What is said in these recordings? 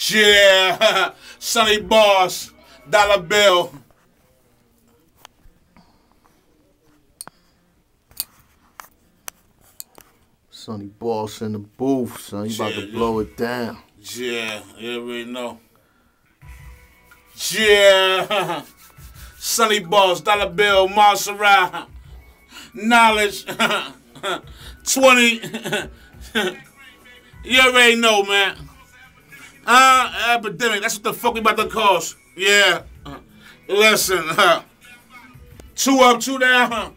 Yeah, Sonny Boss, Dollar Bill. Sonny Boss in the booth, son. You about to blow it down. Yeah, you already know. Yeah, Sonny Boss, Dollar Bill, Montserrat, Knowledge, 20. You already know, man. Epidemic, that's what the fuck we about to cause. Yeah. Listen, 2 up, 2 down.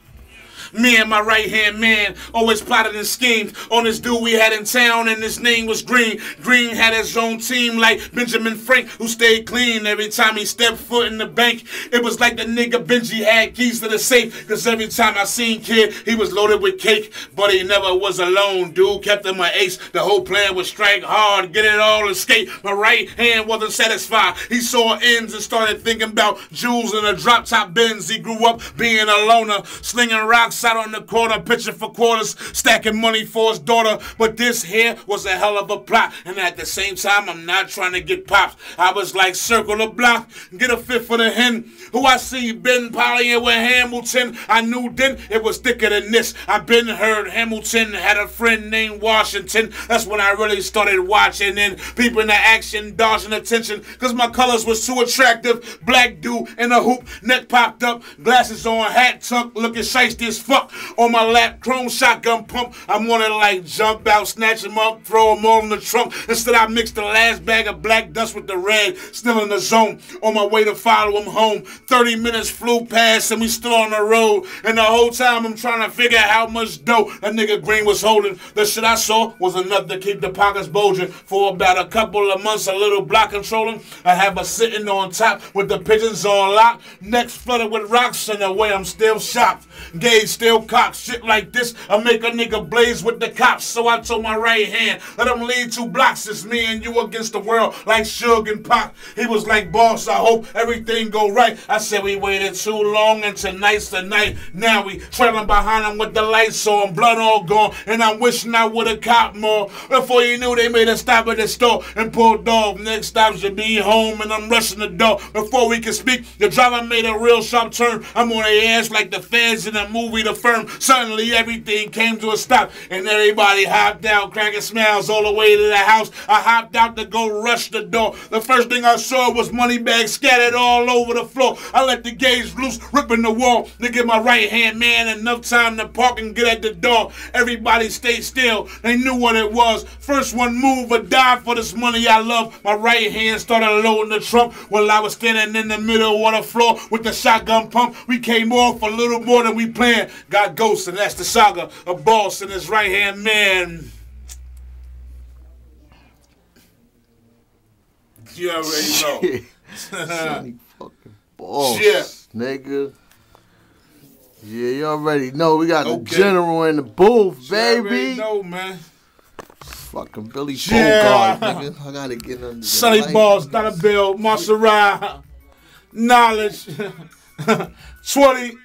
Me and my right-hand man always plotted and schemed on this dude we had in town, and his name was Green. Green had his own team like Benjamin Frank, who stayed clean every time he stepped foot in the bank. It was like the nigga Benji had keys to the safe, cause every time I seen Kid, he was loaded with cake. But he never was alone. Dude kept him an ace. The whole plan was strike hard, get it all, escape. My right hand wasn't satisfied. He saw ends and started thinking about jewels in a drop-top Benz. He grew up being a loner, slinging rocks out on the corner, pitching for quarters, stacking money for his daughter. But this here was a hell of a plot, and at the same time, I'm not trying to get popped. I was like, circle the block, get a fifth for the hen. Who I see been polying with Hamilton. I knew then it was thicker than this. I been heard Hamilton had a friend named Washington. That's when I really started watching, and people in the action dodging attention, cause my colors was too attractive. Black dude in a hoop, neck popped up, glasses on, hat tucked, looking shiesty as fuck. On my lap, chrome shotgun pump. I wanted to like jump out, snatch him up, throw him all in the trunk. Instead I mixed the last bag of black dust with the red, still in the zone. On my way to follow him home. 30 minutes flew past and we still on the road. And the whole time I'm trying to figure out how much dough that nigga Green was holding. The shit I saw was enough to keep the pockets bulging. For about a couple of months, a little block controlling. I have her sitting on top with the pigeons on lock. Necks flooded with rocks, and the way I'm still shocked. Gauge still cocked. Shit like this, I make a nigga blaze with the cops. So I told my right hand, let him lead 2 blocks. It's me and you against the world, like Suge and Pac. He was like, boss, I hope everything go right. I said we waited too long, and tonight's the night. Now we trailing behind him with the lights on, blood all gone, and I'm wishing I would've caught more. Before you knew, they made a stop at the store and pulled off. Next stop should be home, and I'm rushing the door. Before we could speak, the driver made a real sharp turn. I'm on their ass like the feds in the movie The Firm. Suddenly everything came to a stop, and everybody hopped out, cracking smiles all the way to the house. I hopped out to go rush the door. The first thing I saw was money bags scattered all over the floor. I let the gauge loose, ripping the wall to give my right-hand man enough time to park and get at the door. Everybody stayed still. They knew what it was. First one move or die for this money I love. My right hand started loading the trunk while I was standing in the middle of the floor with the shotgun pump. We came off a little more than we planned. Got ghosts, and that's the saga. A boss and his right-hand man. You already know. Sonny fucking Boss, yeah. Nigga. Yeah, you already know. We got the general in the booth, baby. You already know, man. Fucking Billy Bogart, nigga. I gotta get under the Sonny Boss, Dollar Bill, Montserrat, Knowledge, 20.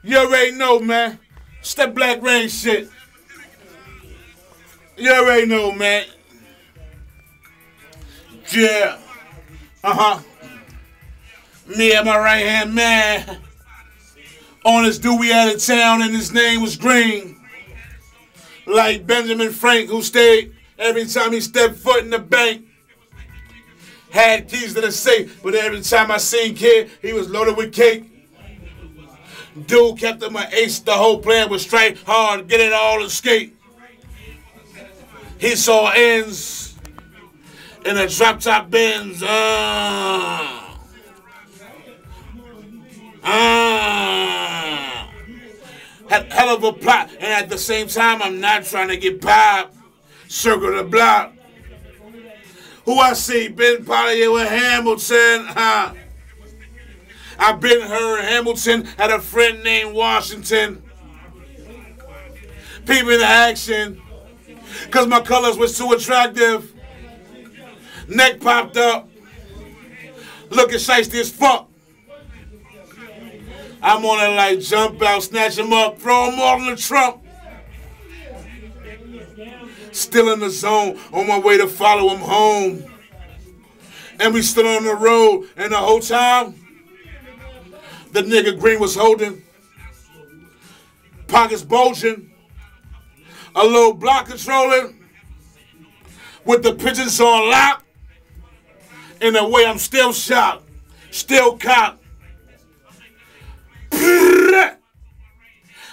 You already know, man. It's that Black Rain shit. You already know, man. Yeah. Me and my right-hand man. On this dude we had in town, and his name was Green. Like Benjamin Frank, who stayed every time he stepped foot in the bank. Had keys to the safe, but every time I seen Kid, he was loaded with cake. Dude kept him an ace. The whole plan was strike hard, get it all, escape. He saw ends in a drop-top Benz. Hell of a plot, and at the same time, I'm not trying to get popped. Circle the block. Who I see been polying with Hamilton. I've been heard Hamilton had a friend named Washington. People in action, cause my colors was too attractive. Neck popped up, looking shiesty as fuck. I'm on it like jump out, snatch him up, throw him all in the trunk. Still in the zone, on my way to follow him home. And we stood on the road, and the whole time, the nigga Green was holding, pockets bulging, a little block controlling, with the pigeons on lock. In a way, I'm still shocked, still cocked.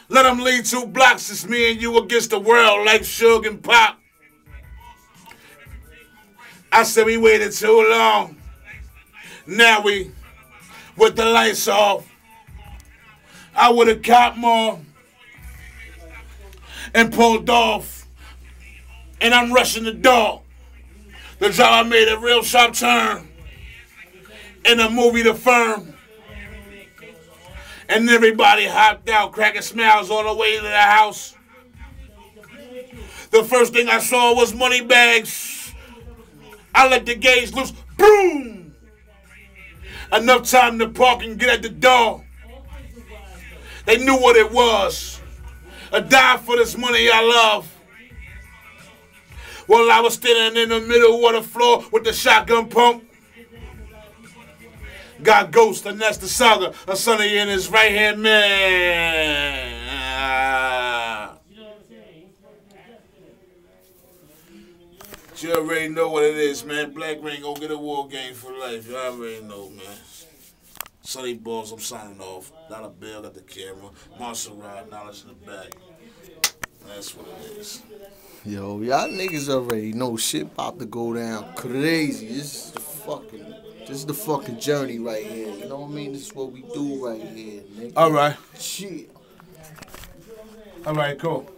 Let them lead 2 blocks. It's me and you against the world like Suge and Pop. I said we waited too long. Now we, with the lights off, I would have caught more and pulled off. And I'm rushing the door. The driver made a real sharp turn in the movie The Firm. And everybody hopped out, cracking smiles all the way to the house. The first thing I saw was money bags. I let the gauge loose. Boom! Enough time to park and get at the door. They knew what it was. A dive for this money I love. Well, I was standing in the middle of the floor with the shotgun pump. Got Ghost, and that's the saga of Sonny and his right-hand man. You already know what it is, man. Black Ring gonna get a war game for life. You already know, man. Sonny Balls, I'm signing off. Dollar Bill got the camera. Marshall Rod, knowledge in the back. That's what it is. Yo, y'all niggas already know shit about to go down crazy. This is the fucking journey right here. You know what I mean? This is what we do right here, nigga. All right. Shit. All right, cool.